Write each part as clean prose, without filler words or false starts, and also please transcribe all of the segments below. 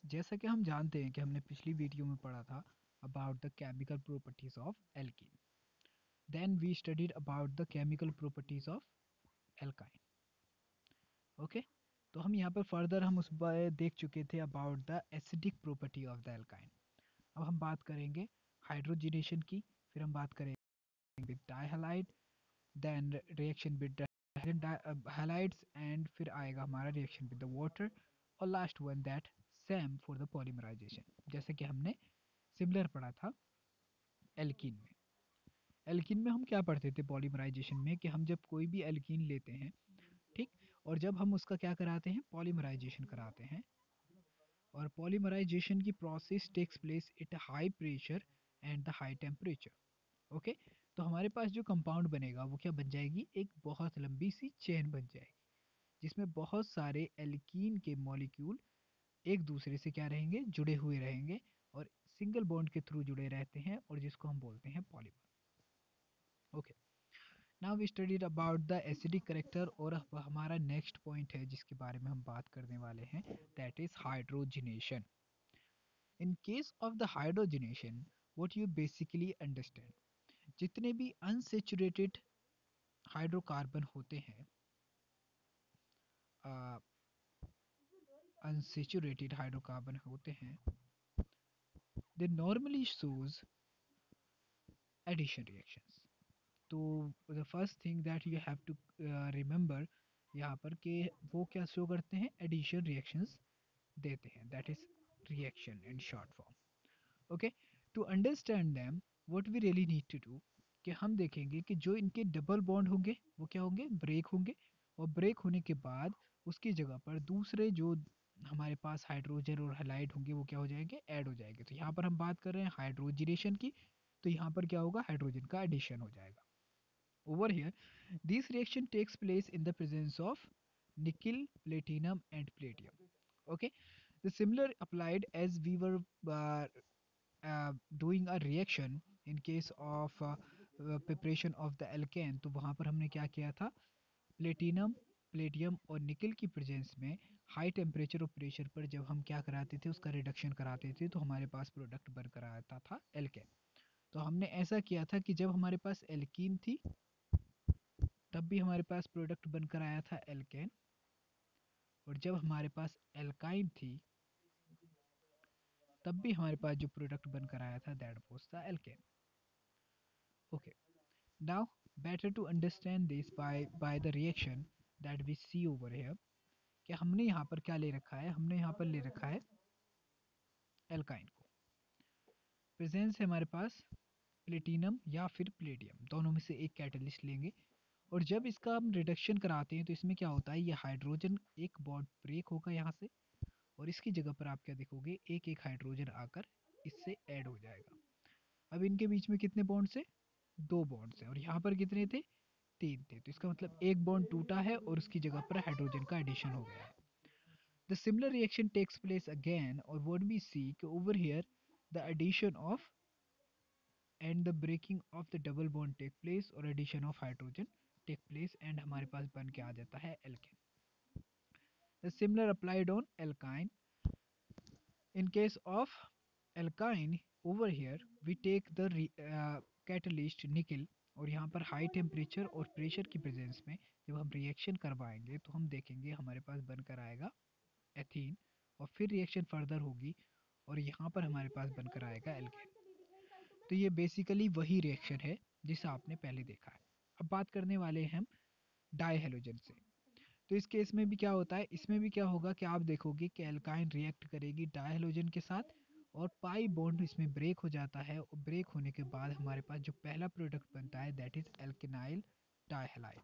जैसा कि हम जानते हैं कि हमने पिछली वीडियो में पढ़ा था about the chemical properties of alkene, then we studied about the chemical properties of alkyne. Okay, तो हम यहाँ पर फर्दर हम उस बार देख चुके थे about the acidic property of the alkyne. अब हम बात करेंगे हाइड्रोजिनेशन की, फिर हम बात करेंगे with dihalide, then reaction with halides, and फिर आएगा हमारा रिएक्शन विद द वाटर, और last one that same for the polymerization, जैसे कि हमने सिमिलर पढ़ा था एल्कीन में। एल्कीन में हम क्या पढ़ते थे पॉलीमराइजेशन में, कि हम जब कोई भी एल्कीन लेते हैं, ठीक, और जब हम उसका क्या कराते हैं, पॉलीमराइजेशन कराते हैं, और पॉलीमराइजेशन की process takes place at high pressure and the high temperature. Okay, तो हमारे पास जो कंपाउंड बनेगा वो क्या बन जाएगी, एक बहुत लंबी सी चेन बन जाएगी, जिसमें बहुत सारे एल्कीन के मॉलिक्यूल एक दूसरे से क्या रहेंगे, जुड़े हुए रहेंगे, और सिंगल बॉन्ड के थ्रू जुड़े रहते हैं, और जिसको हम बोलते हैं polymer. Okay, now we studied about the acidic character, और अब हमारा नेक्स्ट पॉइंट है जिसके बारे में हम बात करने वाले हैं, that is hydrogenation. In case of the hydrogenation, what you basically understand, जितने भी अनसेचुरेटेड हाइड्रोकार्बन होते हैं, अनसेचुरेटेड हाइड्रोकार्बन होते हैं, they normally shows addition reactions. तो the first thing that you have to remember यहाँ पर कि वो क्या शो करते हैं, एडिशन रिएक्शंस देते हैं, that is reaction in short form. Okay, to understand them what we really need to do, कि हम देखेंगे कि जो इनके डबल बॉन्ड होंगे वो क्या होंगे, ब्रेक होंगे, और ब्रेक होने के बाद उसकी जगह पर दूसरे जो हमारे पास हाइड्रोजन और हैलाइड होंगे वो क्या हो जाएंगे, ऐड हो जाएंगे। तो यहाँ पर हम बात कर रहे हैं हाइड्रोजिनेशन की, तो यहाँ पर क्या होगा, हाइड्रोजन का एडिशन हो जाएगा। Over here, this reaction takes place in the presence of nickel, platinum, and palladium. Okay, the similar applied as we were uh, doing a reaction in case of preparation of the alkane। तो वहाँ पर हमने क्या किया था, platinum, प्लेटियम और निकल की प्रेजेंस में हाई टेम्परेचर और प्रेशर पर जब हम क्या कराते थे, उसका रिडक्शन कराते थे, तो हमारे पास प्रोडक्ट बन कर आता था एल्केन। तो हमने ऐसा किया था कि जब हमारे पास एल्कीन थी तब भी हमारे पास प्रोडक्ट बनकर आया था एल्केन, और जब हमारे पास एल्काइन थी तब भी हमारे पास जो प्रोडक्ट बनकर आया था that was the alkane. Okay, now better to understand this by the reaction that we see over here, कि हमने यहाँ पर क्या ले रखा है, हमने यहाँ पर ले रखा है एल्काइन को, प्रेजेंस है हमारे पास प्लेटिनम या फिर प्लेडियम, दोनों में से एक कैटलिस्ट लेंगे, और जब इसका हम रिडक्शन कराते हैं तो इसमें क्या होता है, ये हाइड्रोजन एक बॉन्ड ब्रेक होगा यहाँ से, और इसकी जगह पर आप क्या देखोगे, एक एक हाइड्रोजन आकर इससे ऐड हो जाएगा। अब इनके बीच में कितने बॉन्ड्स है, दो बॉन्ड्स हैं, और यहाँ पर कितने थे, तीन थे, तो इसका मतलब एक बॉन्ड टूटा है और उसकी जगह पर हाइड्रोजन का एडिशन हो गया है। The similar reaction takes place again, और व्हाट वी सी कि over here the addition of and the breaking of the double bond take place, और addition of hydrogen take place, and हमारे पास बन के आ जाता है alkane. The similar applied on alkyne. In case of alkyne, over here we take the catalyst nickel, और यहाँ पर हाई टेम्परेचर और प्रेशर की प्रेजेंस में जब हम रिएक्शन करवाएंगे तो हम देखेंगे हमारे पास बनकर आएगा एथीन, और फिर रिएक्शन फर्दर होगी और यहाँ पर हमारे पास बनकर आएगा एल्केन। तो ये बेसिकली वही रिएक्शन है जिसे आपने पहले देखा है। अब बात करने वाले हैं हम डाई हेलोजन से। तो इस केस में भी क्या होता है, इसमें भी क्या होगा कि आप देखोगे कि एल्काइन रिएक्ट करेगी डायहेलोजन के साथ, और पाई बॉन्ड इसमें ब्रेक हो जाता है, और ब्रेक होने के बाद हमारे पास जो पहला प्रोडक्ट बनता है दैट इज एल्केनाइल डायहेलाइड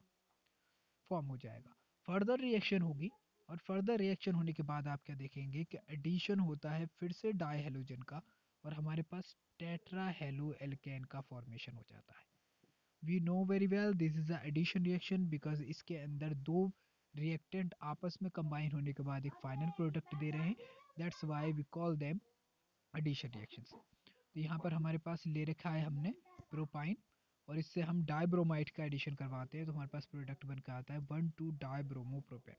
फॉर्म हो जाएगा। फर्दर रिएक्शन होगी, और फर्दर रिएक्शन होने के बाद आप क्या देखेंगे कि एडिशन होता है फिर से डायहेलोजन का, और हमारे पास टेट्रा हेलो एल्केन का फॉर्मेशन हो जाता है। We know very well this is a addition reaction, because इसके अंदर दो रिएक्टेंट आपस में कंबाइन होने के बाद एक फाइनल प्रोडक्ट दे रहे हैं, that's why we call them addition reactions. तो यहाँ पर हमारे पास ले रखा है हमने प्रोपाइन, और इससे हम डाइब्रोमाइड का एडिशन करवाते हैं, तो हमारे पास प्रोडक्ट बन के आता है 1,2 डाइब्रोमोप्रोपेन।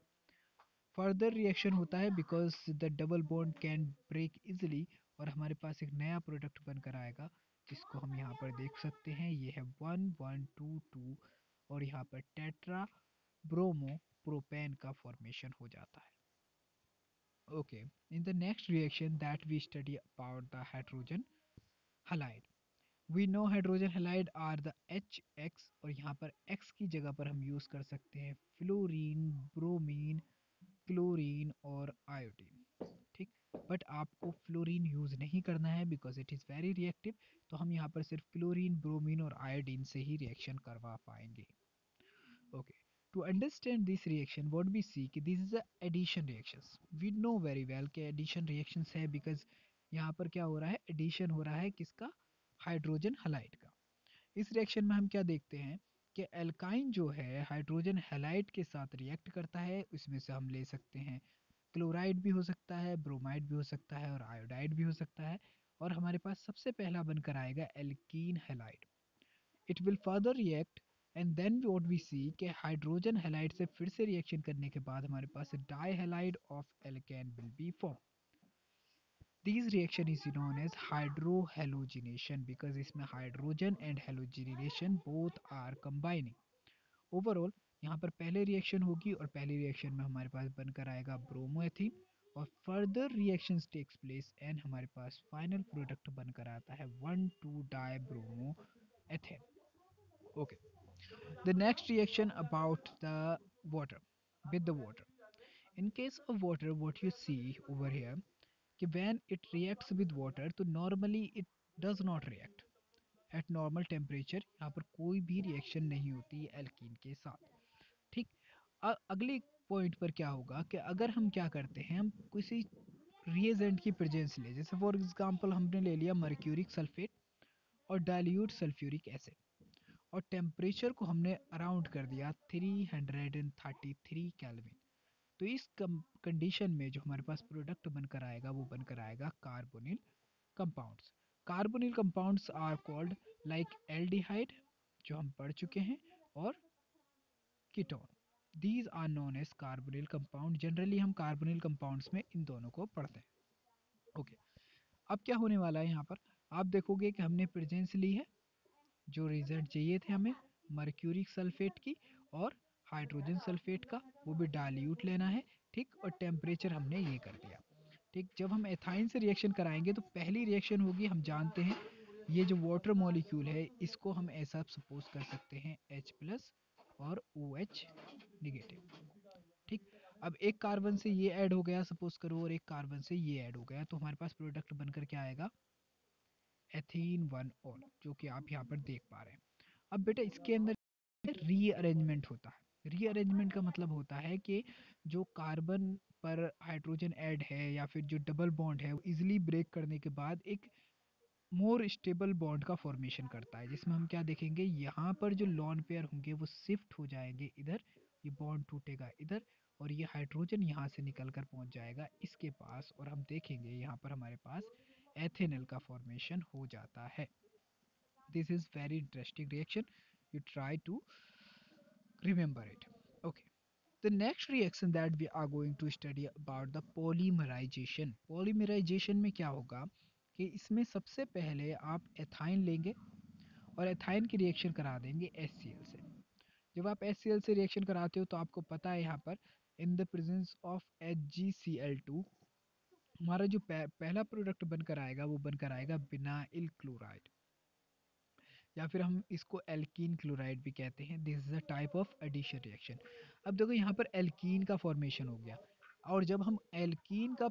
फर्दर रिएक्शन होता है because the double bond can break easily, और हमारे पास एक नया प्रोडक्ट बनकर आएगा जिसको हम यहाँ पर देख सकते हैं। ये है 1122 और यहाँ पर टेट्रा ब्रोमो प्रोपेन का फॉर्मेशन हो जाता है। Okay, in the next reaction that we study about the hydrogen halide, we know hydrogen halide are the HX, और यहाँ पर X की जगह पर हम यूज कर सकते हैं फ्लोरीन, ब्रोमीन, क्लोरीन और आयोडीन। ठीक, बट आपको फ्लोरीन यूज नहीं करना है because it is very reactive, तो हम यहाँ पर सिर्फ क्लोरीन, ब्रोमीन और आयोडीन से ही रिएक्शन करवा पाएंगे। Okay, to understand this reaction what we see कि this is a addition reactions, we know very well कि एडिशन रिएक्शंस है बिकॉज यहाँ पर क्या हो रहा है, एडिशन हो रहा है किसका, हाइड्रोजन हैलाइड का। इस रिएक्शन में हम क्या देखते हैं कि एल्काइन जो है हाइड्रोजन हैलाइड के साथ रिएक्ट करता है, उसमें से हम ले सकते हैं क्लोराइड भी हो सकता है, ब्रोमाइड भी हो सकता है और आयोडाइड भी हो सकता है, और हमारे पास सबसे पहला बनकर आएगा alkene halide. It will further react and then what we see कि हाइड्रोजन हैलाइड से फिर से रिएक्शन करने के बाद हमारे पास dihalide of alkane will be form. This reaction is known as hydrohalogenation because इसमें hydrogen and halogenation both are combining. Overall यहाँ पर पहले रिएक्शन होगी और पहली रिएक्शन में हमारे पास बनकर आएगा ब्रोमोएथीन, और further reactions takes place and हमारे पास फाइनल प्रोडक्ट बनकर आता है 1,2 di bromo ethane. Okay, the next reaction about the water, with the water, in case of water what you see over here कि when it reacts with water तो normally it does not react at normal temperature, यहाँ पर कोई भी reaction नहीं होती है alkene के साथ। ठीक, अगले पॉइंट पर क्या होगा कि अगर हम क्या करते हैं, हम किसी रिएजेंट की प्रेजेंस ले, जैसे फॉर एग्जांपल हमने ले लिया मर्क्यूरिक सल्फेट और डाइल्यूट सल्फ्यूरिक एसिड, और टेम्परेचर को हमने अराउंड कर दिया 333 केल्विन, तो इस कंडीशन में जो हमारे पास प्रोडक्ट बनकर आएगा वो बनकर आएगा carbonyl compounds. Carbonyl compounds are called like aldehyde जो हम पढ़ चुके हैं, और ketone, these are known as carbonyl compound. Generally हम कार्बोनिल कंपाउंड्स में इन दोनों को पढ़ते हैं। ओके, अब क्या होने वाला है यहाँ पर, आप देखोगे कि हमने प्रेजेंस ली है, जो रिजल्ट चाहिए थे हमें मर्क्यूरिक सल्फेट की और हाइड्रोजन सल्फेट का, वो भी डाइल्यूट लेना है। ठीक, और टेम्परेचर हमने ये कर दिया। ठीक, जब हम एथाइन से रिएक्शन कराएंगे तो पहली रिएक्शन होगी, हम जानते हैं ये जो वाटर मॉलिक्यूल है इसको हम ऐसा सपोज कर सकते हैं H प्लस और OH निगेटिव। ठीक, अब एक कार्बन से ये ऐड हो गया सपोज करो और एक कार्बन से ये ऐड हो गया, तो हमारे पास प्रोडक्ट बनकर क्या आएगा, एथीन 1 ऑल, जो कि आप यहाँ पर देख पा रहे हैं। अब बेटा इसके अंदर रीअरेंजमेंट होता है। रीअरेंजमेंट का मतलब होता है कि जो कार्बन पर हाइड्रोजन ऐड है या फिर जो डबल बॉन्ड है वो इजिली ब्रेक करने के बाद एक मोर स्टेबल बॉन्ड का फॉर्मेशन करता है, जिसमें हम क्या देखेंगे, यहाँ पर जो लॉन पेयर होंगे वो शिफ्ट हो जाएंगे इधर, ये बॉन्ड टूटेगा इधर, और ये हाइड्रोजन यहाँ से निकल कर पहुँच जाएगा इसके पास, और हम देखेंगे यहाँ पर हमारे पास एथेनॉल का फॉर्मेशन हो जाता है। This is very interesting reaction. You try to remember it. Okay. The next reaction that we are going to study about the polymerization. Polymerization में क्या होगा कि इसमें सबसे पहले आप एथाइन लेंगे और एथाइन की रिएक्शन करा देंगे HCl से। जब आप HCl से रिएक्शन कराते हो तो आपको पता है यहाँ पर in the presence of HgCl2 हमारा जो पहला प्रोडक्ट बनकर आएगा वो बनकर आएगा बिनाइल क्लोराइड, या फिर हम इसको एल्कीन क्लोराइड भी कहते हैं। This is a type of addition reaction. अब देखो यहाँ पर एल्कीन का फॉर्मेशन हो गया, और जब हम एल्कीन का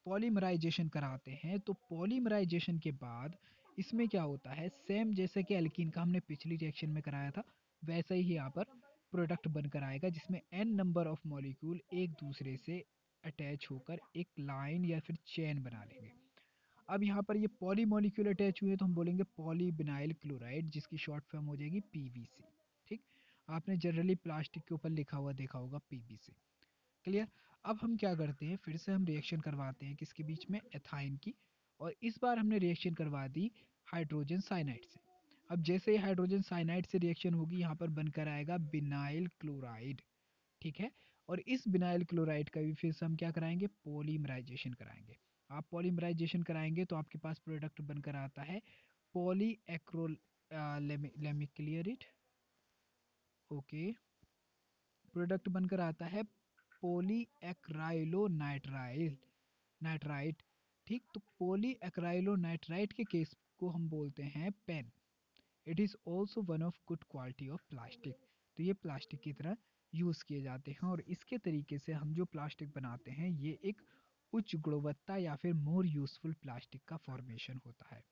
पॉलीमराइजेशन कराते हैं तो पॉलीमराइजेशन के बाद इसमें क्या होता है, सेम जैसे कि एल्कीन का हमने पिछली रिएक्शन में कराया था वैसा ही यहाँ पर प्रोडक्ट बनकर आएगा, जिसमें n नंबर ऑफ मॉलिक्यूल एक दूसरे से अटैच होकर एक लाइन या फिर चेन बना लेंगे। अब यहाँ पर ये पॉली मॉलिक्यूल अटैच हुए तो हम बोलेंगे पॉलीविनाइल क्लोराइड, जिसकी शॉर्ट फॉर्म हो जाएगी PVC। ठीक, आपने जनरली प्लास्टिक के ऊपर लिखा हुआ देखा होगा PVC। क्लियर। अब हम क्या करते हैं, फिर से हम रिएक्शन करवाते हैं किसके बीच में, एथाइन की, और इस बार हमने रिएक्शन करवा दी हाइड्रोजन साइनाइड से। अब जैसे ही हाइड्रोजन साइनाइड से रिएक्शन होगी यहाँ पर बनकर आएगा बिनाइल क्लोराइड। ठीक है, और इस बिनाइल क्लोराइड का भी फिर से हम क्या कराएंगे, पॉलीमराइजेशन कराएंगे। आप पॉलीमराइजेशन कराएंगे तो आपके पास प्रोडक्ट बनकर आता है पॉली एक्रोल लेमिक्लियरेट। ओके, प्रोडक्ट बनकर आता है पॉली एक्राइलो नाइट्राइल नाइट्राइट। ठीक, तो पॉली एक्राइलो नाइट्राइट के केस को हम बोलते हैं PAN. It is also one of good quality of plastic. तो ये प्लास्टिक की तरह यूज किए जाते हैं और इसके तरीके से हम जो प्लास्टिक बनाते हैं ये एक उच्च गुणवत्ता या फिर मोर यूजफुल प्लास्टिक का फॉर्मेशन होता है।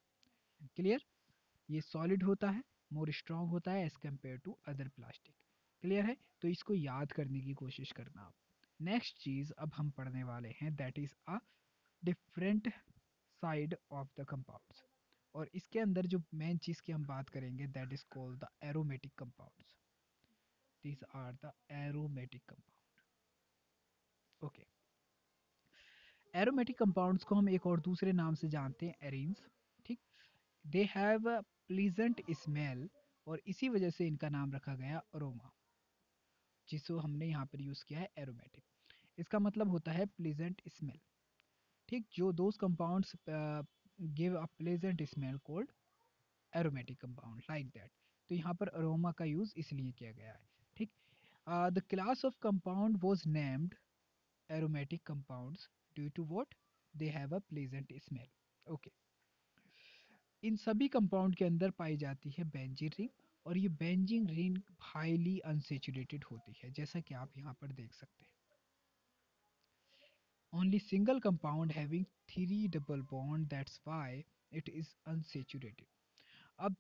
क्लियर? ये सॉलिड होता है, मोर स्ट्रॉन्ग होता है as compare to other plastic. Clear है? तो इसको याद करने की कोशिश करना आप। नेक्स्ट चीज अब हम पढ़ने वाले हैं that is a different side of the compounds. और इसके अंदर जो मेन चीज की हम बात करेंगे that is called the aromatic compounds. These are the aromatic compound. Okay, aromatic compounds को हम एक और दूसरे नाम से जानते हैं एरीन्स। ठीक, they have a pleasant smell और इसी वजह से इनका नाम रखा गया अरोमा, जिसको हमने यहाँ पर यूज किया है एरोमेटिक। इसका मतलब होता है प्लीजेंट स्मेल। ठीक, जो those compounds give a pleasant smell called aromatic compound like that. तो यहाँ पर अरोमा का यूज इसलिए किया गया है। ठीक, the class of compound was named aromatic compounds due to what they have a pleasant smell। Okay, इन सभी कंपाउंड के अंदर पाई जाती है बेंजीन रिंग और ये बेंजीन रिंग हाईली अनसेचुरेटेड होती है, जैसा कि आप यहाँ पर देख सकते हैं। Only single compound having three double bond, that's why it is unsaturated. अब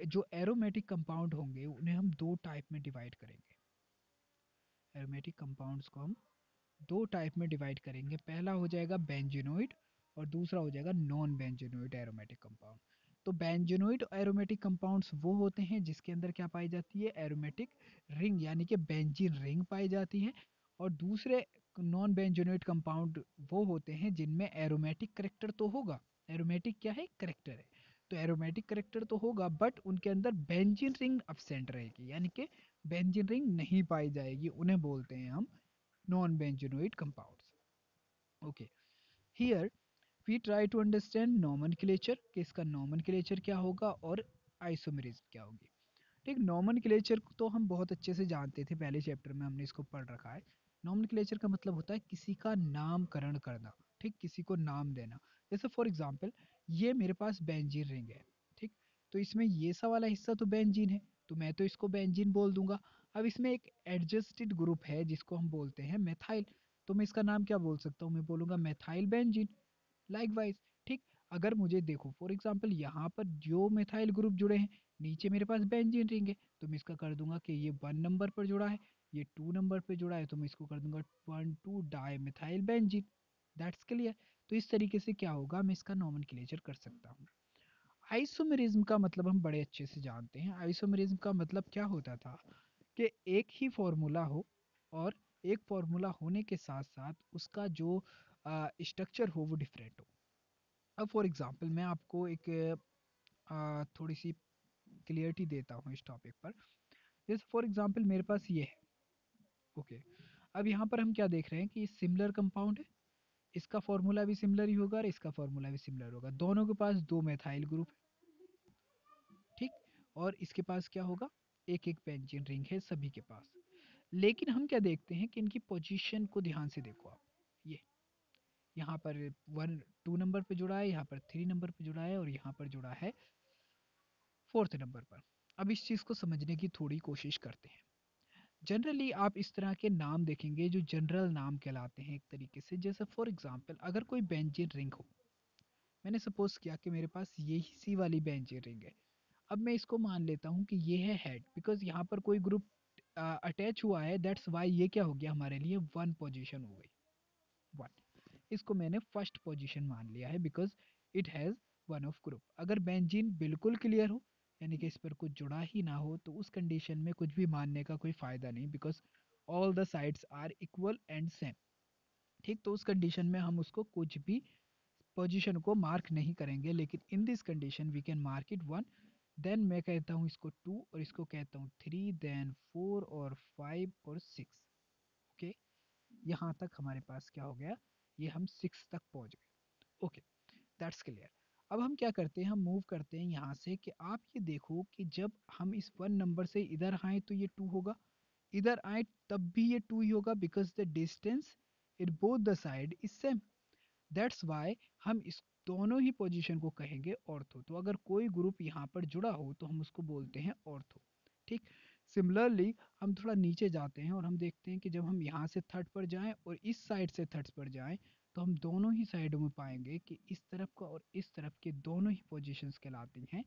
जो एरोमेटिक कंपाउंड होंगे उन्हें हम दो टाइप में डिवाइड करेंगे। एरोमेटिक कंपाउंड्स को हम दो टाइप में डिवाइड करेंगे। पहला हो जाएगा बेंजीनोइड और दूसरा हो जाएगा नॉन बेंजीनोइड एरोमेटिक कंपाउंड। तो बेंजीनोइड एरोमेटिक कंपाउंड्स वो होते हैं जिसके अंदर क्या पाई जाती है, एरोमेटिक रिंग यानी कि बेंजीन रिंग पाई जाती है। और दूसरे नॉन बेंजीनोइड कंपाउंड वो होते हैं जिनमें एरोमेटिक करेक्टर तो होगा। एरोमेटिक क्या है, करेक्टर है। तो एरोमेटिक करेक्टर तो होगा बट उनके अंदर बेंजीन रिंग absent रहेगी, यानी कि बेंजीन रिंग नहीं पाई जाएगी। उन्हें बोलते हैं हम non-benzenoid compounds। Okay, here we try to understand nomenclature कि इसका nomenclature क्या होगा और isomerism क्या होगी। ठीक, nomenclature को तो हम बहुत अच्छे से जानते थे, पहले चैप्टर में हमने इसको पढ़ रखा है। nomenclature का मतलब होता है किसी का नामकरण करना। ठीक, किसी को नाम देना। जैसे फॉर एग्जांपल ये मेरे पास बेंजीन रिंग है। ठीक, तो इसमें ये सा वाला हिस्सा तो बेंजीन है, तो मैं तो इसको बेंजीन बोल दूंगा। अब इसमें एक एडजस्टेड ग्रुप है जिसको हम बोलते हैं मेथाइल, तो मैं इसका नाम क्या बोल सकता हूँ, मैं बोलूंगा मेथाइल बेंजीन। लाइकवाइज, ठीक, अगर मुझे देखो फॉर एग्जांपल यहाँ पर जो मेथाइल ग्रुप जुड़े हैं, नीचे मेरे पास बेंजीन रिंग है, तो मैं इसका कर दूंगा कि ये 1 नंबर पर जुड़ा है, ये 2 नंबर पर जुड़ा है, तो मैं इसको कर दूंगा 1,2 di methyl benzene. That's clear. तो इस तरीके से क्या होगा, मैं इसका नॉमेनक्लेचर कर सकता हूँ। आइसोमेरिज्म का मतलब हम बड़े अच्छे से जानते हैं। आइसोमेरिज्म का मतलब क्या होता था कि एक ही फॉर्मूला हो और एक फॉर्मूला होने के साथ साथ उसका जो स्ट्रक्चर हो वो डिफरेंट हो। अब फॉर एग्जांपल मैं आपको एक थोड़ी सी क्लियरिटी देता हूँ इस टॉपिक पर। जैसे फॉर एग्जांपल मेरे पास ये है। ओके, अब यहाँ पर हम क्या देख रहे हैं कि सिमिलर कंपाउंड है, इसका फॉर्मूला भी सिमिलर ही होगा और इसका फॉर्मूला भी सिमिलर होगा। दोनों के पास दो मेथाइल ग्रुप है। ठीक, और इसके पास क्या होगा, एक एक बेंजीन रिंग है सभी के पास। लेकिन हम क्या देखते हैं कि इनकी पोजीशन को ध्यान से देखो आप। ये यहाँ पर 1 2 नंबर पे जुड़ा है, यहाँ पर 3 नंबर पे जुड़ा है और यहाँ पर जुड़ा है 4th नंबर पर। अब इस चीज़ को समझने की थोड़ी कोशिश करते हैं। जनरली आप इस तरह के नाम देखेंगे जो जनरल नाम कहलाते हैं एक तरीके से। जैसे फॉर एग्जांपल अगर कोई बेंजीन रिंग हो, मैंने सपोज किया कि मेरे पास ये ही सी वाली बेंजीन रिंग है। अब मैं इसको मान लेता हूँ कि ये है हेड, बिकॉज यहाँ पर कोई ग्रुप अटैच हुआ है, दैट्स वाई ये क्या हो गया हमारे लिए 1 पोजीशन हो गई। 1, इसको मैंने फर्स्ट पोजीशन मान लिया है because it has 1 of group. अगर बेंजीन बिल्कुल क्लियर हो यानी कि इस पर कुछ जुड़ा ही ना हो तो उस कंडीशन में कुछ भी मानने का कोई फ़ायदा नहीं, because all the sides are equal and same. ठीक, तो उस कंडीशन में हम उसको कुछ भी पोजीशन को मार्क नहीं करेंगे। लेकिन in this condition we can mark it 1, then मैं कहता हूँ इसको 2 और इसको कहता हूँ 3, देन 4 और 5 और 6। ओके, यहाँ तक हमारे पास क्या हो गया, ये हम 6 तक पहुँच गए। Okay, that's clear. अब हम क्या करते हैं, हम मूव करते हैं यहाँ से कि आप ये देखो कि जब हम इस 1 नंबर से इधर आए तो ये 2 होगा, इधर आए तब भी ये 2 ही होगा, because the distance in both the side is same. That's why हम इस दोनों ही पोजीशन को कहेंगे ऑर्थो। तो अगर कोई ग्रुप यहाँ पर जुड़ा हो तो हम उसको बोलते हैं ऑर्थो। ठीक, सिमिलरली हम थोड़ा नीचे जाते हैं और हम देखते हैं कि जब हम यहाँ से थर्ड पर जाएं और इस साइड से थर्ड पर जाएं तो हम दोनों ही साइडों में पाएंगे कि इस तरफ का और इस तरफ के दोनों ही पोजीशंस कहलाती हैं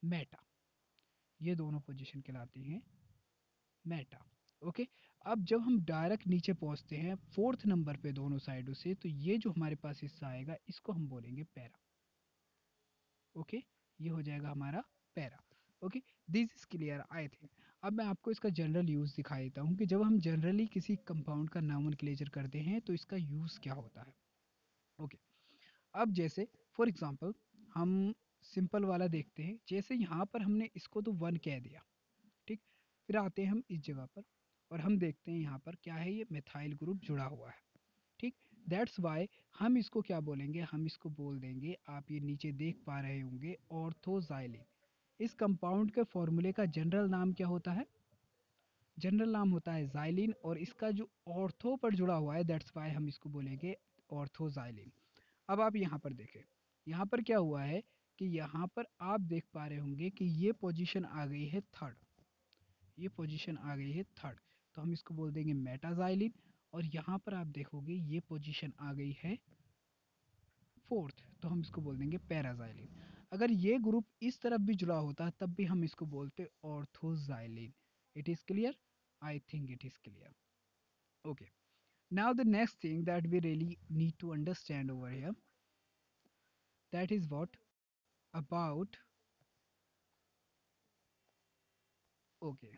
मेटा। ये दोनों पोजीशन कहलाती हैं मेटा। ओके, अब जब हम डायरेक्ट नीचे पहुंचते हैं फोर्थ नंबर पे दोनों साइडों से, तो ये जो हमारे पास हिस्सा आएगा इसको हम बोलेंगे पैरा। ओके, ये हो जाएगा हमारा para. Okay, this is clear I think. अब मैं आपको इसका जनरल यूज दिखा देता हूँ कि जब हम जनरली किसी कंपाउंड का नोमेनक्लेचर करते हैं तो इसका यूज क्या होता है। ओके, अब जैसे फॉर एग्जांपल हम सिंपल वाला देखते हैं, जैसे यहाँ पर हमने इसको तो 1 कह दिया। ठीक, फिर आते हैं हम इस जगह पर और हम देखते हैं यहाँ पर क्या है, ये मिथाइल ग्रुप जुड़ा हुआ है। ठीक, दैट्स वाई हम इसको क्या बोलेंगे, हम इसको बोल देंगे, आप ये नीचे देख पा रहे होंगे, ऑर्थोजाइलिन। इस कंपाउंड के फॉर्मूले का जनरल नाम क्या होता है, जनरल नाम होता है जाइलिन, और इसका जो ऑर्थो पर जुड़ा हुआ है दैट्स वाई हम इसको बोलेंगे ऑर्थोजाइलिन। अब आप यहाँ पर देखें, यहाँ पर क्या हुआ है कि यहाँ पर आप देख पा रहे होंगे कि ये पोजीशन आ गई है थर्ड, ये पोजीशन आ गई है थर्ड, तो हम इसको बोल देंगे मेटाजाइलिन। और यहाँ पर आप देखोगे ये पोजीशन आ गई है फोर्थ, तो हम इसको बोल देंगे पैराजाइलिन। अगर ये ग्रुप इस तरफ भी जुड़ा होता तब भी हम इसको बोलते ऑर्थोजाइलिन। It is clear, I think it is clear. Okay, now the next thing that we really need to understand over here, that is what about, okay,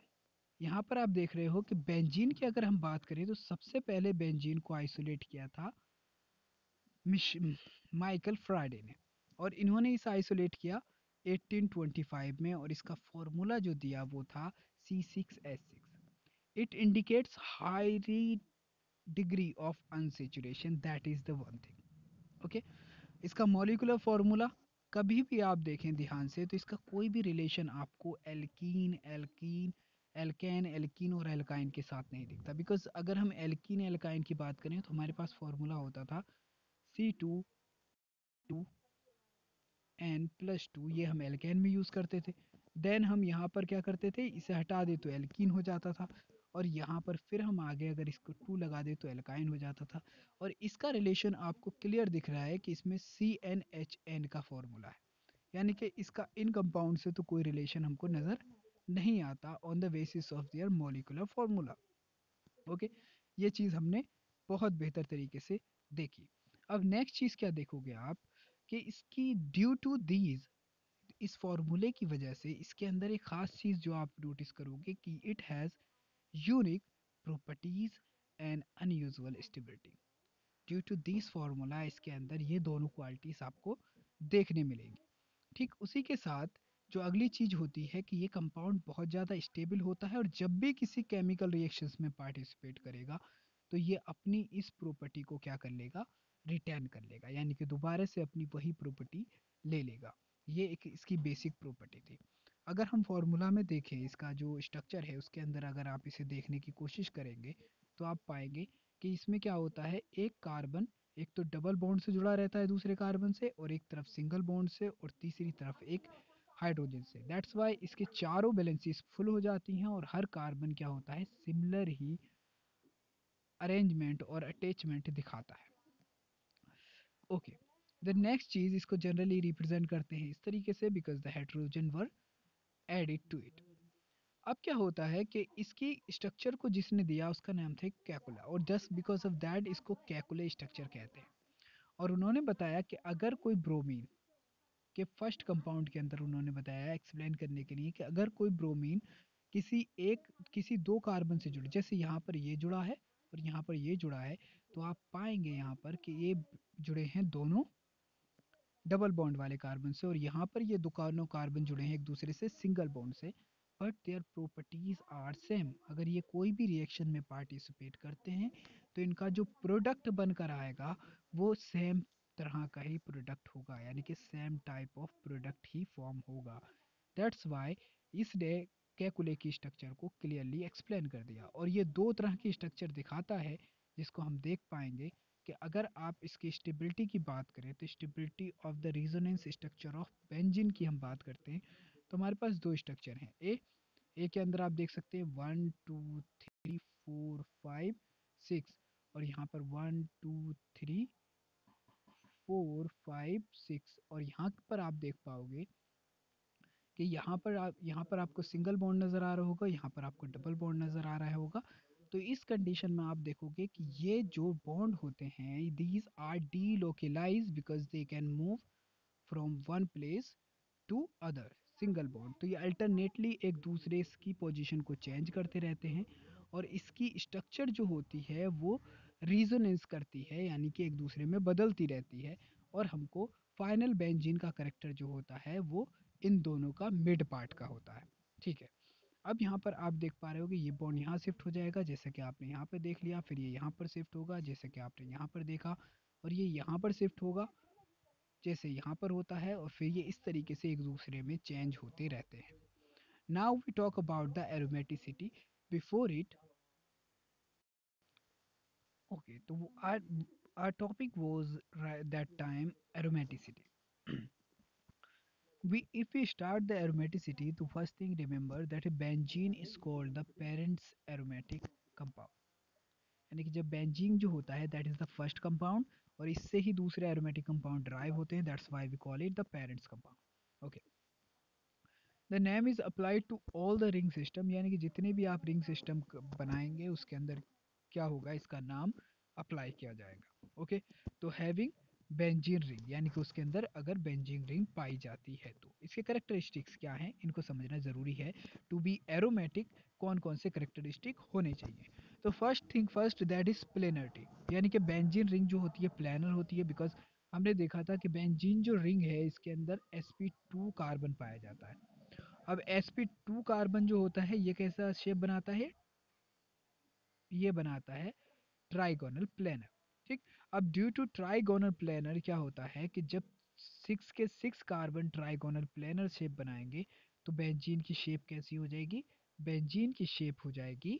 यहाँ पर आप देख रहे हो कि बेंजीन की अगर हम बात करें तो सबसे पहले बेंजीन को आइसोलेट किया था माइकल फ्राइडे ने, और इन्होंने इसे आइसोलेट किया 1825 में, और इसका फॉर्मूला जो दिया वो था C6H6। It indicates high degree of unsaturation, that is the one thing. Okay, इसका मॉलिक्यूलर फॉर्मूला कभी भी आप देखें ध्यान से तो इसका कोई भी रिलेशन आपको एल्कीन एल्कीन एल्केन एल्कीन और एल्काइन के साथ नहीं दिखता, बिकॉज अगर हम एल्कीन एल्काइन की बात करें तो हमारे पास फॉर्मूला होता था C2N+2, ये हम एल्केन में यूज़ करते थे। देन हम यहाँ पर क्या करते थे, इसे हटा दे तो एल्कीन हो जाता था, और यहाँ पर फिर हम आगे अगर इसको 2 लगा दे तो एल्काइन हो जाता था। और इसका रिलेशन आपको क्लियर दिख रहा है कि इसमें CnHn का फॉर्मूला है, यानी कि इसका इन कंपाउंड से तो कोई रिलेशन हमको नज़र नहीं आता on the basis of their molecular formula. Okay, ये चीज़ हमने बहुत बेहतर तरीके से देखी। अब नेक्स्ट चीज़ क्या देखोगे आप कि इसकी ड्यू टू दीज, इस फॉर्मूले की वजह से इसके अंदर एक ख़ास चीज़ जो आप नोटिस करोगे कि it has unique properties and unusual stability. Due to this formula इसके अंदर ये दोनों क्वालिटीज आपको देखने मिलेंगी। ठीक उसी के साथ जो अगली चीज होती है कि ये कंपाउंड बहुत ज़्यादा स्टेबल होता है, और जब भी किसी केमिकल रिएक्शंस में पार्टिसिपेट करेगा तो ये अपनी इस प्रॉपर्टी को क्या कर लेगा, रिटर्न कर लेगा, यानी कि दोबारा से अपनी वही प्रॉपर्टी ले लेगा। ये एक इसकी बेसिक प्रॉपर्टी थी। अगर हम फॉर्मूला में देखें इसका जो स्ट्रक्चर है उसके अंदर अगर आप इसे देखने की कोशिश करेंगे तो आप पाएंगे कि इसमें क्या होता है, एक कार्बन एक तो डबल बॉन्ड से जुड़ा रहता है दूसरे कार्बन से, और एक तरफ सिंगल बॉन्ड से, और तीसरी तरफ एक हाइड्रोजन से। दैट्स वाई इसके चारों बैलेंसेस फुल हो जाती हैं, और हर कार्बन क्या होता है, सिमिलर ही अरेंजमेंट और अटैचमेंट दिखाता है। ओके, द नेक्स्ट चीज इसको जनरली रिप्रेजेंट करते हैं इस तरीके से, because the hydrogen were added to it. अब क्या होता है कि इसकी स्ट्रक्चर को जिसने दिया उसका नाम था कैकुला, और जस्ट बिकॉज ऑफ दैट इसको कैकुले स्ट्रक्चर कहते हैं। और उन्होंने बताया कि अगर कोई ब्रोमीन के फर्स्ट कंपाउंड के अंदर उन्होंने बताया एक्सप्लेन करने के लिए कि अगर कोई ब्रोमीन किसी दो कार्बन से जुड़े, जैसे यहाँ पर ये जुड़ा है और यहाँ पर ये जुड़ा है, तो आप पाएंगे यहाँ पर कि ये जुड़े हैं दोनों डबल बॉन्ड वाले कार्बन से, और यहाँ पर ये दोनों कार्बन जुड़े हैं एक दूसरे से सिंगल बॉन्ड से, but their properties are same. अगर ये कोई भी रिएक्शन में पार्टिसिपेट करते हैं तो इनका जो प्रोडक्ट बनकर आएगा वो सेम तरह का ही प्रोडक्ट होगा, यानी कि same type of product he form होगा। दैट्स वाई इसने कैकुले की स्ट्रक्चर को क्लियरली एक्सप्लेन कर दिया। और ये दो तरह की स्ट्रक्चर दिखाता है जिसको हम देख पाएंगे कि अगर आप इसकी स्टेबिलिटी की बात करें तो stability of the resonance structure of benzene की हम बात करते हैं तो हमारे पास दो स्ट्रक्चर हैं। ए के अंदर आप देख सकते हैं 1 2 3 4 5 6, और यहाँ पर 1 2 3 4 5 6, और यहाँ पर आप देख पाओगे कि यहाँ पर आपको सिंगल बॉन्ड नज़र आ रहा होगा, यहाँ पर आपको डबल बॉन्ड नज़र आ रहा होगा। तो इस कंडीशन में आप देखोगे कि ये जो बॉन्ड होते हैं these are delocalize because they can move from one place to other. Single bond तो ये अल्टरनेटली एक दूसरे की पोजीशन को चेंज करते रहते हैं, और इसकी स्ट्रक्चर जो होती है वो रीजोनेंस करती है, यानी कि एक दूसरे में बदलती रहती है। और हमको फाइनल बेंजीन का करेक्टर जो होता है वो इन दोनों का मिड पार्ट का होता है। ठीक है, अब यहाँ पर आप देख पा रहे हो कि ये बॉन्ड यहाँ शिफ्ट हो जाएगा जैसे कि आपने यहाँ पे देख लिया, फिर ये यहाँ पर शिफ्ट होगा जैसे कि आपने यहाँ पर देखा, और ये यहाँ पर शिफ्ट होगा जैसे यहाँ पर होता है, और फिर ये इस तरीके से एक दूसरे में चेंज होते रहते हैं। Now we talk about the aromaticity before it. Okay, तो our topic was that time aromaticity. If we start the aromaticity, the first thing remember that a benzene is called the parent's aromatic compound, यानी कि जब benzene जो होता है that is the first compound, और इससे ही दूसरे एरोमेटिक कंपाउंड ड्राइव होते हैं, that's why we call it the parents compound. Okay, the name is applied to all the ring system, यानी कि जितने भी आप रिंग सिस्टम बनाएंगे उसके अंदर क्या होगा, इसका नाम अप्लाई किया जाएगा। ओके, तो हैविंग बेंजीन रिंग, यानी कि उसके अंदर अगर बेंजीन रिंग पाई जाती है तो इसके करेक्टरिस्टिक्स क्या हैं इनको समझना ज़रूरी है। टू बी एरोमेटिक कौन कौन से करेक्टरिस्टिक होने चाहिए। तो first thing first that is planarity, यानी कि बेंजीन रिंग जो होती है प्लानर होती है, बिकॉज हमने देखा था कि बेंजीन जो रिंग है इसके अंदर sp2 कार्बन पाया जाता है। अब sp2 कार्बन जो होता है ये कैसा शेप बनाता है, ये बनाता है ट्राइगोनल प्लेनर। ठीक, अब ड्यू टू ट्राइगोनल प्लेनर क्या होता है कि जब 6 कार्बन ट्राइगोनल प्लेनर शेप बनाएंगे तो बेंजीन की शेप कैसी हो जाएगी, बेंजीन की शेप हो जाएगी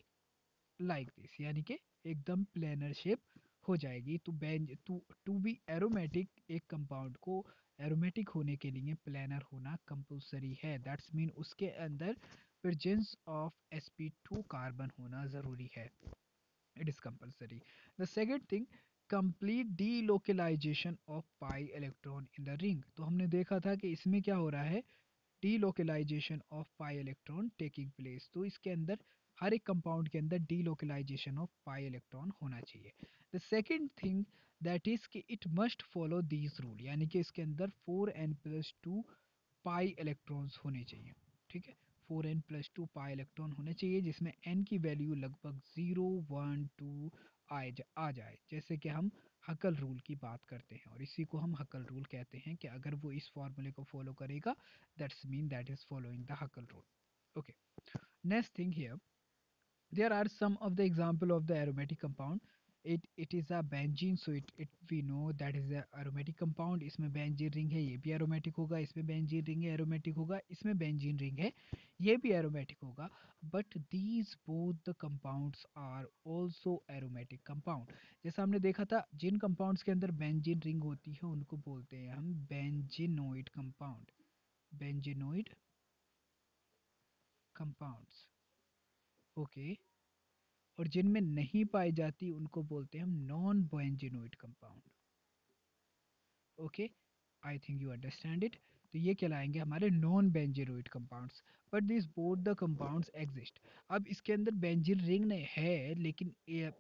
लाइक दिस, यानी कि एकदम प्लेनर शेप हो जाएगी। तो बेंज टू बी एरोमेटिक एक कंपाउंड को एरोमेटिक होने के लिए प्लेनर होना कंपलसरी है, दैट्स मीन उसके अंदर प्रेजेंस ऑफ sp2 कार्बन होना ज़रूरी है, it is compulsory. The second thing, complete delocalization of pi electron in the ring। तो हमने देखा था कि इसमें क्या हो रहा है, delocalization of pi electron taking place। तो इसके अंदर हर एक कंपाउंड के अंदर delocalization of pi electron होना चाहिए। The second thing that is कि it must follow these rule, यानी कि इसके अंदर 4n+2 पाई इलेक्ट्रॉन्स होने चाहिए। ठीक है, 4n+2 पाई इलेक्ट्रॉन होने चाहिए जिसमें n की वैल्यू लगभग 0 1 2 आ जाए, जैसे कि हम हकल रूल की बात करते हैं, और इसी को हम हकल रूल कहते हैं कि अगर वो इस फॉर्मूले को फॉलो करेगा that's mean that is following the हकल rule. Okay, next thing here, there are some of the example of the aromatic compound। it is a benzene, so it we know that is a aromatic compound। इसमें benzene ring है, ये भी aromatic होगा, इसमें benzene ring है aromatic होगा, इसमें benzene ring है, ये भी aromatic होगा। but these both the compounds are also aromatic compound। जैसा हमने देखा था जिन compounds के अंदर benzene ring होती है उनको बोलते हैं हम benzenoid compound, benzenoid compounds। Okay, और जिनमें नहीं पाई जाती उनको बोलते हैं हम non benzenoid compound. Okay, I think you understand it. तो ये कहलाएंगे हमारे non benzenoid compounds. But this both the compounds exist. अब इसके अंदर बेंजीन रिंग नहीं है लेकिन ये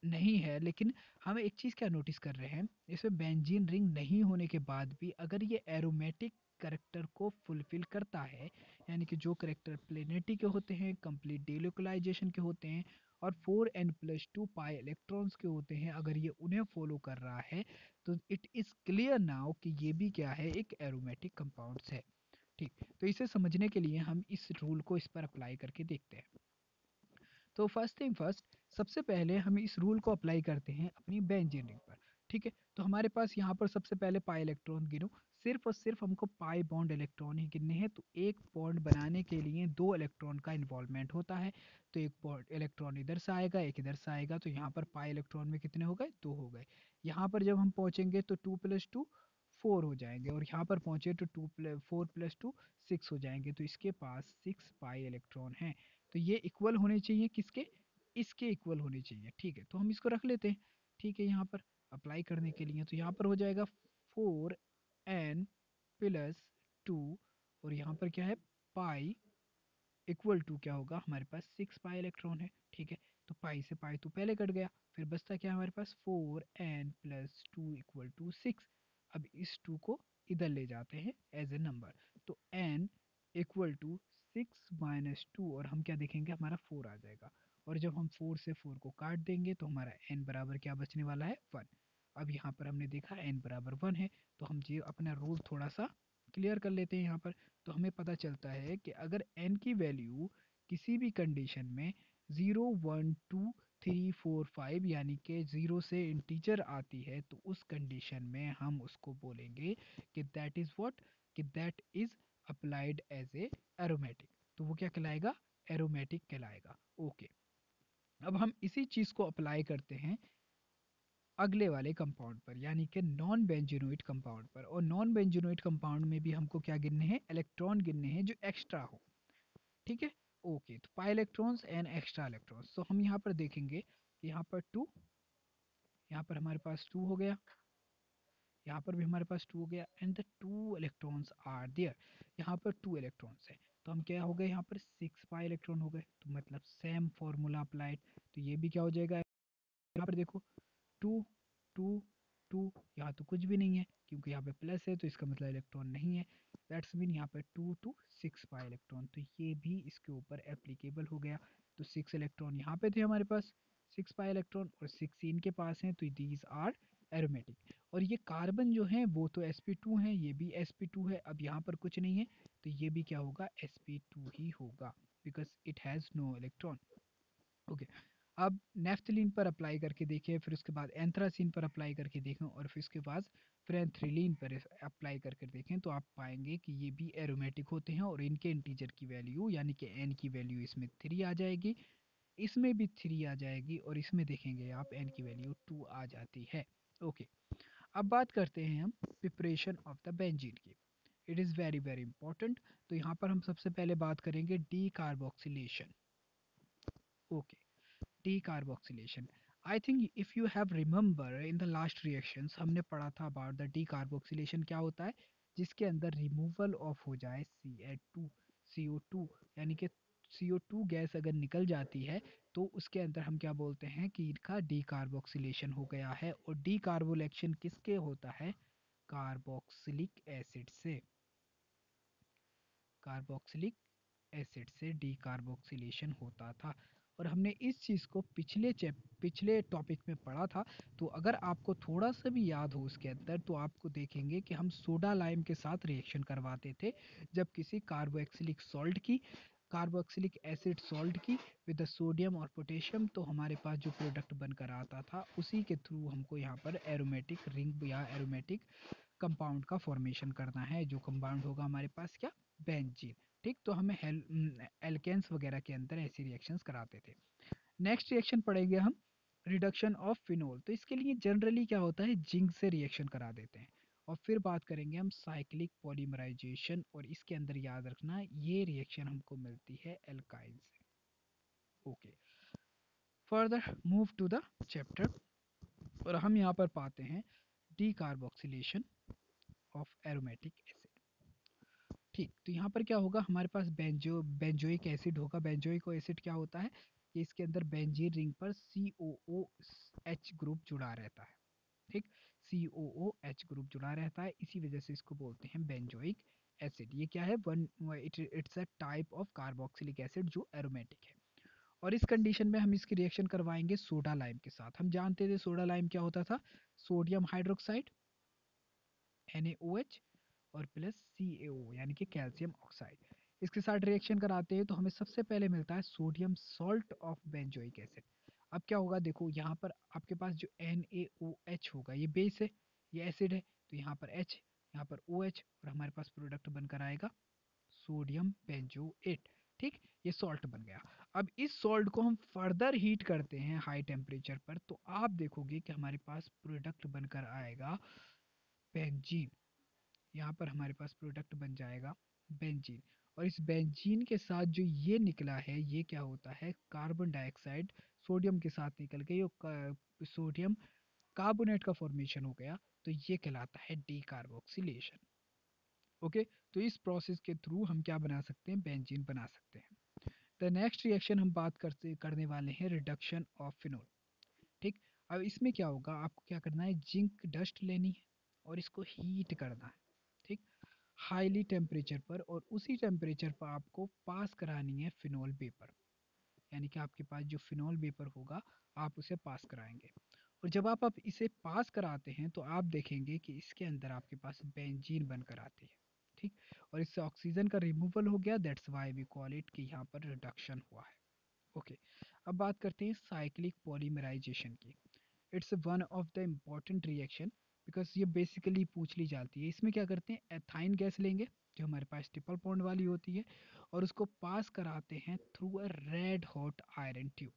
नहीं है, लेकिन हम एक चीज़ क्या नोटिस कर रहे हैं, इसमें बेंजीन रिंग नहीं होने के बाद भी अगर ये एरोमेटिक करेक्टर को फुलफिल करता है, यानी कि जो करेक्टर प्लेनेटी के होते हैं, कंप्लीट डेलोकलाइजेशन के होते हैं, और 4n+2 पाई इलेक्ट्रॉन्स के होते हैं, अगर ये उन्हें फॉलो कर रहा है तो इट इज़ क्लियर नाउ कि ये भी क्या है, एक एरोमेटिक कंपाउंड्स है। ठीक, तो इसे समझने के लिए हम इस रूल को इस पर अप्लाई करके देखते हैं। तो फर्स्ट थिंग फर्स्ट, सबसे पहले हम इस रूल को अप्लाई करते हैं अपनी बेंजीन रिंग पर। ठीक है, तो हमारे पास यहाँ पर सबसे पहले पाई इलेक्ट्रॉन गिनो, सिर्फ और सिर्फ हमको पाई बॉन्ड इलेक्ट्रॉन ही गिनने हैं। तो एक बॉन्ड बनाने के लिए दो इलेक्ट्रॉन का इन्वॉल्वमेंट होता है। तो एक बॉन्ड इलेक्ट्रॉन इधर से आएगा, एक इधर से आएगा, तो यहाँ पर पाई इलेक्ट्रॉन में कितने हो गए, दो हो गए। यहाँ पर जब हम पहुँचेंगे तो 2 + 2 4 हो जाएंगे, और यहाँ पर पहुँचे तो 4 + 2 6 हो जाएंगे। तो इसके पास 6 पाई इलेक्ट्रॉन हैं। तो ये इक्वल होने चाहिए किसके, इसके इक्वल होने चाहिए। ठीक है, तो हम इसको रख लेते हैं। ठीक है, यहाँ पर अप्लाई करने के लिए तो यहाँ पर हो जाएगा 4n + 2, और यहाँ पर क्या है, पाई इक्वल टू क्या होगा, हमारे पास 6 पाई इलेक्ट्रॉन है। ठीक है, तो पाई से पाई तो पहले कट गया, फिर बचता क्या हमारे पास, 4n + 2 = 6। अब इस 2 को इधर ले जाते हैं एज ए नंबर, तो n = 6 - 2, और हम क्या देखेंगे, हमारा 4 आ जाएगा। और जब हम 4 से 4 को काट देंगे तो हमारा n बराबर क्या बचने वाला है, 1। अब यहाँ पर हमने देखा n बराबर 1 है, तो हम ये अपना रूल थोड़ा सा क्लियर कर लेते हैं यहाँ पर। तो हमें पता चलता है कि अगर n की वैल्यू किसी भी कंडीशन में 0 1 2 3 4 5 यानी कि 0 से इंटीजर आती है, तो उस कंडीशन में हम उसको बोलेंगे कि दैट इज व्हाट, कि that is applied as a aromatic. तो वो क्या कहलाएगा, एरोमेटिक कहलाएगा। ओके, अब हम इसी चीज को अप्लाई करते हैं अगले वाले कंपाउंड पर, यानी कि नॉन बेंजीनोइड कंपाउंड पर। और नॉन बेंजीनोइड कंपाउंड में भी हमको क्या गिनने हैं, इलेक्ट्रॉन गिनने हैं जो एक्स्ट्रा हो। ठीक है, ओके, तो pi electrons and extra electrons, तो हम यहाँ पर देखेंगे, यहाँ पर 2, यहाँ पर हमारे पास 2 हो गया, यहाँ पर भी हमारे पास 2 हो गया, and the 2 electrons are there. यहाँ पर 2 इलेक्ट्रॉन्स है, तो हम क्या हो गए, यहाँ पर 6 पाई इलेक्ट्रॉन हो गए, तो मतलब सेम फॉर्मूला अप्लाइड। तो ये भी क्या हो जाएगा, यहाँ पर देखो, 2 2 2, यहाँ तो कुछ भी नहीं है क्योंकि यहाँ पे प्लस है, तो इसका मतलब इलेक्ट्रॉन नहीं है। दैट्स मीन यहाँ पे 2 to 6 पाई इलेक्ट्रॉन, तो ये भी इसके ऊपर एप्लीकेबल हो गया। तो 6 इलेक्ट्रॉन यहाँ पे थे हमारे पास, 6 पाई इलेक्ट्रॉन, और 6 इनके पास हैं, तो दीज आर एरोमेटिक। और ये कार्बन जो है वो तो sp2 है, ये भी sp2 है। अब यहाँ पर कुछ नहीं है, तो ये भी क्या होगा, sp2 ही होगा, because it has no electron. Okay, अब नेफ्थलीन पर अप्लाई करके देखें, फिर उसके बाद एंथ्रासीन पर अप्लाई करके देखें, और फिर उसके बाद फ्रेंथ्रिलीन पर अप्लाई करके देखें, तो आप पाएंगे कि ये भी एरोमेटिक होते हैं, और इनके इंटीजर की वैल्यू यानी कि एन की वैल्यू इसमें 3 आ जाएगी, इसमें भी 3 आ जाएगी, और इसमें देखेंगे आप एन की वैल्यू 2 आ जाती है। ओके, अब बात करते हैं हम प्रिपरेशन ऑफ द बेंजीन की। It is very very important. तो यहाँ पर हम सबसे पहले बात करेंगे D carboxylation. Okay, decarboxylation. I think if you have remember in the last reactions हमने पढ़ा था about the decarboxylation क्या होता है, जिसके अंदर रिमूवल ऑफ हो जाए Ca2 CO2, यानी कि CO2 गैस अगर निकल जाती है तो उसके अंदर हम क्या बोलते हैं कि इनका डीकार्बोक्सिलेशन हो गया है। और डीकार्बोलेशन किसके होता है, कार्बोक्सिलिक एसिड से, कार्बोक्सिलिक एसिड से डीकार्बोक्सिलेशन होता था। और हमने इस चीज़ को पिछले टॉपिक में पढ़ा था। तो अगर आपको थोड़ा सा भी याद हो उसके अंदर, तो आपको देखेंगे कि हम सोडा लाइम के साथ रिएक्शन करवाते थे जब किसी कार्बोक्सिलिक सॉल्ट की, कार्बोक्सिलिक एसिड सॉल्ट की विद सोडियम और पोटेशियम, तो हमारे पास जो प्रोडक्ट बनकर आता था उसी के थ्रू हमको यहाँ पर एरोमेटिक रिंग या एरोमेटिक कंपाउंड का फॉर्मेशन करना है, जो कंपाउंड होगा हमारे पास क्या, बेंजीन। ठीक, तो हमें एल्केन्स वगैरह के अंदर ऐसी रिएक्शंस कराते थे। नेक्स्ट रिएक्शन पढ़ेंगे हम रिडक्शन ऑफ फिनोल। तो इसके लिए जनरली क्या होता है, जिंक से रिएक्शन करा देते हैं। और फिर बात करेंगे हम साइक्लिक पॉलीमराइजेशन, और इसके अंदर याद रखना ये रिएक्शन हमको मिलती है एल्काइल से। Okay, further move to the chapter, और हम यहाँ पर पाते हैं डीकार्बोक्सिलेशन ऑफ एरोमेटिक एसिड। ठीक, तो यहाँ पर क्या होगा, हमारे पास बेंजोइक एसिड होगा। बेंजोइक एसिड क्या होता है कि इसके अंदर बेंजीन रिंग पर COOH ग्रुप जुड़ा रहता है। ठीक, COOH ग्रुप जुड़ा रहता है, इसी वजह से इसको बोलते हैं बेंजोइक एसिड। ये क्या है, it's a type of carboxylic acid जो एरोमेटिक है। और इस कंडीशन में हम इसकी रिएक्शन करवाएंगे सोडा लाइम के साथ। हम जानते थे सोडा लाइम क्या होता था, सोडियम हाइड्रोक्साइड NaOH और प्लस CaO यानी कि कैल्शियम ऑक्साइड। इसके साथ रिएक्शन कराते हैं तो हमें सबसे पहले मिलता है sodium salt of benzoic acid. अब क्या होगा, देखो यहाँ पर आपके पास जो NaOH होगा ये बेस है, ये एसिड है, तो यहाँ पर H, यहाँ पर OH, और हमारे पास प्रोडक्ट बनकर आएगा सोडियम बेंजोएट। ठीक, ये सॉल्ट बन गया। अब इस सॉल्ट को हम फर्दर हीट करते हैं हाई टेम्परेचर पर, तो आप देखोगे कि हमारे पास प्रोडक्ट बनकर आएगा बेंजीन। यहाँ पर हमारे पास प्रोडक्ट बन जाएगा बेंजीन। और इस बेंजीन के साथ जो ये निकला है ये क्या होता है, कार्बन डाइऑक्साइड सोडियम के साथ निकल के ये सोडियम कार्बोनेट का फॉर्मेशन हो गया, तो ये कहलाता है डीकार्बोक्सिलेशन। ओके, तो इस प्रोसेस के थ्रू हम क्या बना सकते हैं, बेंजीन बना सकते हैं। द नेक्स्ट रिएक्शन हम बात करने वाले हैं रिडक्शन ऑफ फिनोल। ठीक, अब इसमें क्या होगा, आपको क्या करना है, जिंक डस्ट लेनी है और इसको हीट करना है। ठीक, हाईली टेम्परेचर पर, और उसी टेम्परेचर पर आपको पास करानी है फिनोल वेपर। यानी कि आपके पास जो फिनोल वेपर होगा आप उसे पास कराएंगे। और जब आप इसे पास कराते हैं तो आप देखेंगे कि इसके अंदर आपके पास बेंजीन बनकर आती है। ठीक, और इससे ऑक्सीजन का रिमूवल हो गया, that's why we call it कि यहाँ पर रिडक्शन हुआ है। ओके, अब बात करते हैं साइक्लिक पॉलीमराइजेशन की। It's one of the important reaction, because ये बेसिकली पूछ ली जाती है। इसमें क्या करते हैं, एथाइन गैस लेंगे जो हमारे पास ट्रिपल बॉन्ड वाली होती है, और उसको पास कराते हैं through a red hot iron tube.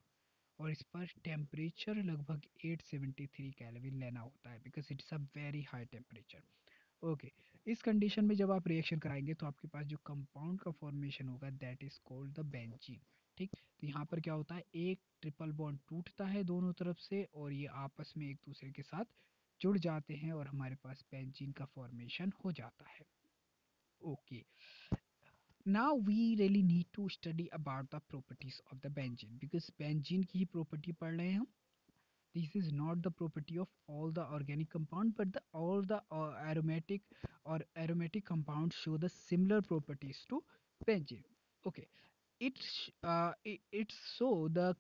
और इस पर टेम्परेचर लगभग 873 केल्विन लेना होता है, because it's a very high temperature. Okay, इस कंडीशन में जब आप रिएक्शन कराएंगे तो आपके पास जो कंपाउंड का फॉर्मेशन होगा that is called the benzene. ठीक, तो यहाँ पर क्या होता है, एक ट्रिपल बॉन्ड टूटता है दोनों तरफ से और ये आपस में एक दूसरे के साथ जुड़ जाते हैं और हमारे पास बेंजीन का फॉर्मेशन हो जाता है। Okay, now we really need to study about the properties of the benzene, because benzene की ही property पढ़ रहे हैं हम। This is not the property of all the organic compound, but all the aromatic or aromatic compounds show the similar properties to benzene. Okay, it's so the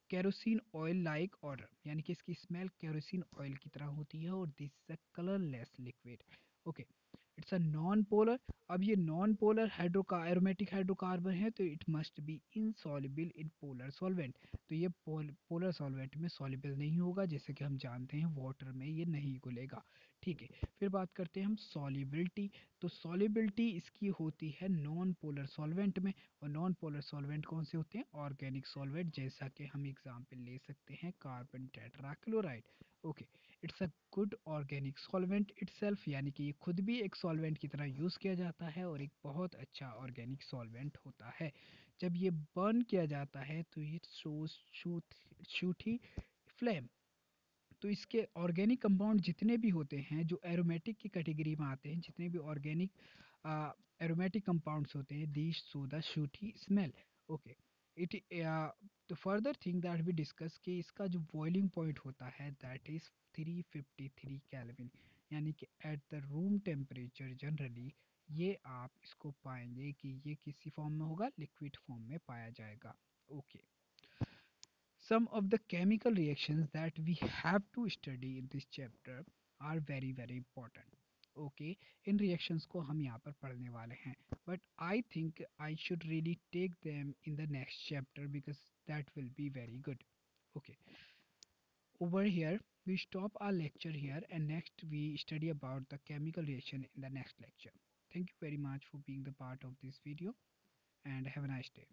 kerosene oil like odor, यानी कि इसकी smell kerosene oil की तरह होती है, और this is a colorless liquid. Okay, it's a non polar. अब ये नॉन पोलर हाइड्रोका एरोमेटिक हाइड्रोकार्बन है, तो it must be insoluble in polar solvent. तो ये पोलर सॉल्वेंट में सॉल्युबल नहीं होगा, जैसे कि हम जानते हैं वाटर में ये नहीं घुलेगा। ठीक है, फिर बात करते हैं हम सॉल्युबिलिटी। तो सॉल्युबिलिटी इसकी होती है नॉन पोलर सॉल्वेंट में, और नॉन पोलर सॉल्वेंट कौन से होते हैं, ऑर्गेनिक सॉल्वेंट, जैसा कि हम एग्जाम्पल ले सकते हैं carbon tetrachloride. Okay, it's a good organic solvent itself, यानी कि ये खुद भी एक सॉल्वेंट की तरह यूज़ किया जाता है और एक बहुत अच्छा ऑर्गेनिक सॉल्वेंट होता है। जब ये बर्न किया जाता है तो ये शोज शूटी फ्लेम। तो इसके ऑर्गेनिक कंपाउंड जितने भी होते हैं जो एरोमेटिक की कैटेगरी में आते हैं, जितने भी ऑर्गेनिक एरोमेटिक कंपाउंड्स होते हैं, these show the sooty smell. Okay, it the further thing that we discuss कि इसका जो बॉइलिंग पॉइंट होता है दैट इज 353 केल्विन, यानी कि at the room temperature generally ये आप इसको पाएंगे कि ये किसी फॉर्म में होगा, लिक्विड फॉर्म में पाया जाएगा। Okay, some of the chemical reactions that we have to study in this chapter are very important. Okay, in reactions को हम यहाँ पर पढ़ने वाले हैं, but I think I should really take them in the next chapter because that will be very good. Okay, over here we stop our lecture here, and next we study about the chemical reaction in the next lecture. Thank you very much for being the part of this video, and have a nice day.